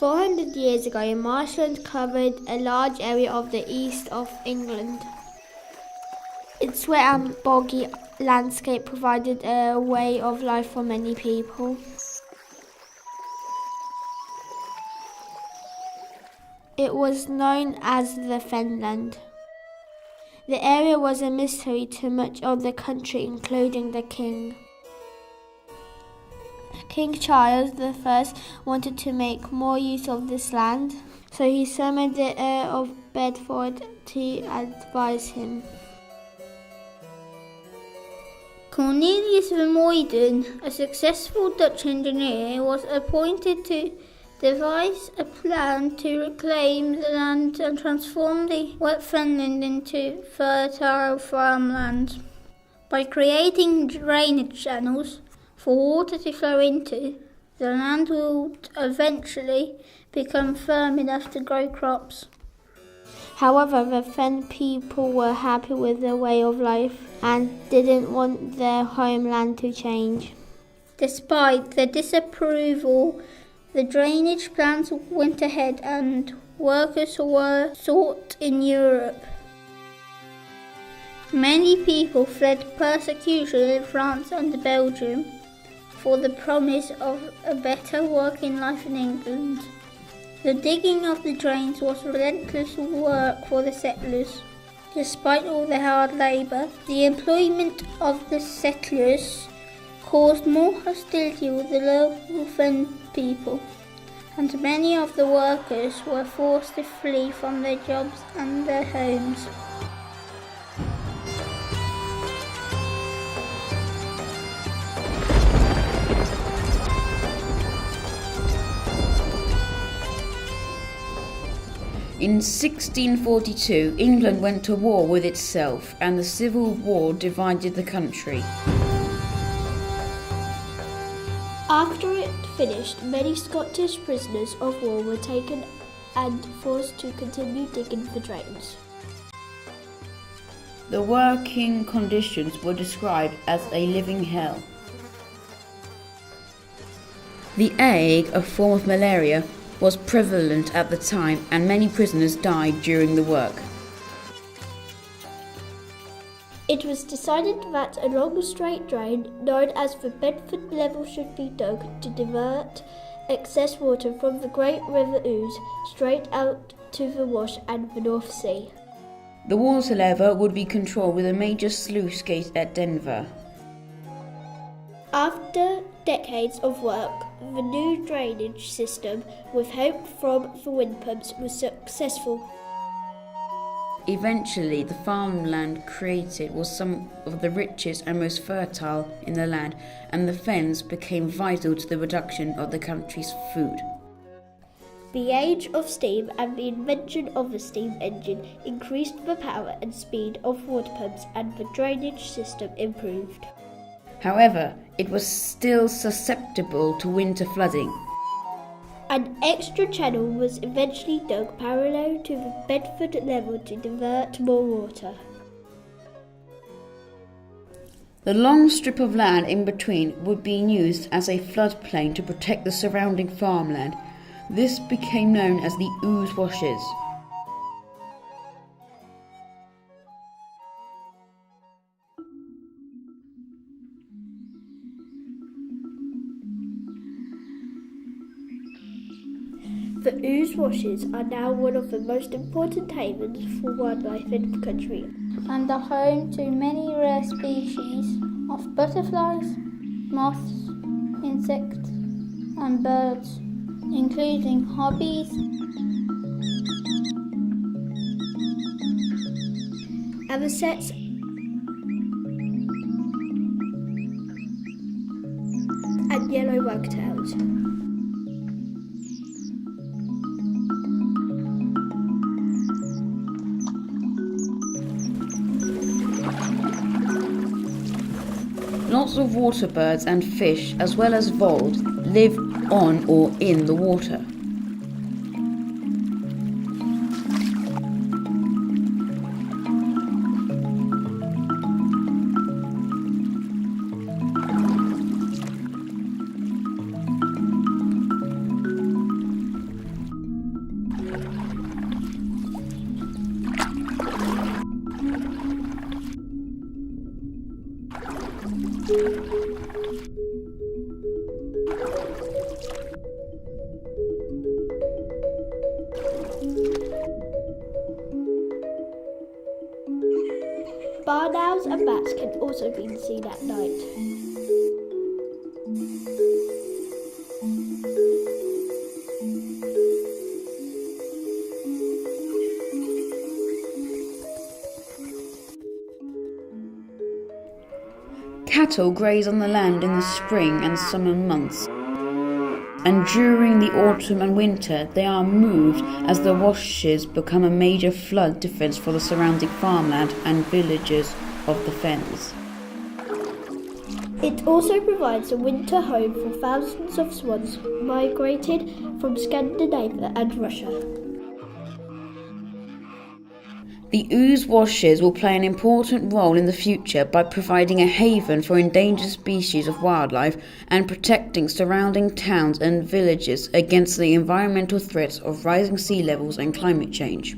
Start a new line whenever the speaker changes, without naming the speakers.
400 years ago, marshland covered a large area of the east of England. Its wet and boggy landscape provided a way of life for many people. It was known as the Fenland. The area was a mystery to much of the country, including the king. King Charles I wanted to make more use of this land, so he summoned the Earl of Bedford to advise him.
Cornelius Vermuyden, a successful Dutch engineer, was appointed to devise a plan to reclaim the land and transform the wet Fenland into fertile farmland. By creating drainage channels for water to flow into, the land would eventually become firm enough to grow crops.
However, the Fen people were happy with their way of life and didn't want their homeland to change.
Despite the disapproval, the drainage plans went ahead and workers were sought in Europe. Many people fled persecution in France and Belgium for the promise of a better working life in England. The digging of the drains was relentless work for the settlers. Despite all the hard labour, the employment of the settlers caused more hostility with the local Fen people, and many of the workers were forced to flee from their jobs and their homes.
In 1642, England went to war with itself, and the Civil War divided the country.
After it finished, many Scottish prisoners of war were taken and forced to continue digging for drains.
The working conditions were described as a living hell. The ague, a form of malaria, was prevalent at the time, and many prisoners died during the work.
It was decided that a long straight drain, known as the Bedford Level, should be dug to divert excess water from the great river Ouse straight out to the Wash and the North Sea.
The water level would be controlled with a major sluice gate at Denver.
After decades of work, the new drainage system, with help from the wind pumps, was successful.
Eventually, the farmland created was some of the richest and most fertile in the land, and the fens became vital to the production of the country's food.
The age of steam and the invention of the steam engine increased the power and speed of water pumps, and the drainage system improved.
However, it was still susceptible to winter flooding.
An extra channel was eventually dug parallel to the Bedford level to divert more water.
The long strip of land in between would be used as a floodplain to protect the surrounding farmland. This became known as the Ouse Washes.
The Ouse Washes are now one of the most important havens for wildlife in the country,
and are home to many rare species of butterflies, moths, insects and birds, including hobbies,
avocets and yellow wagtails.
Lots of water birds and fish, as well as voles, live on or in the water.
Barn owls and bats can also be seen at night.
Cattle graze on the land in the spring and summer months, and during the autumn and winter they are moved as the washes become a major flood defence for the surrounding farmland and villages of the Fens.
It also provides a winter home for thousands of swans migrated from Scandinavia and Russia.
The Ouse Washes will play an important role in the future by providing a haven for endangered species of wildlife and protecting surrounding towns and villages against the environmental threats of rising sea levels and climate change.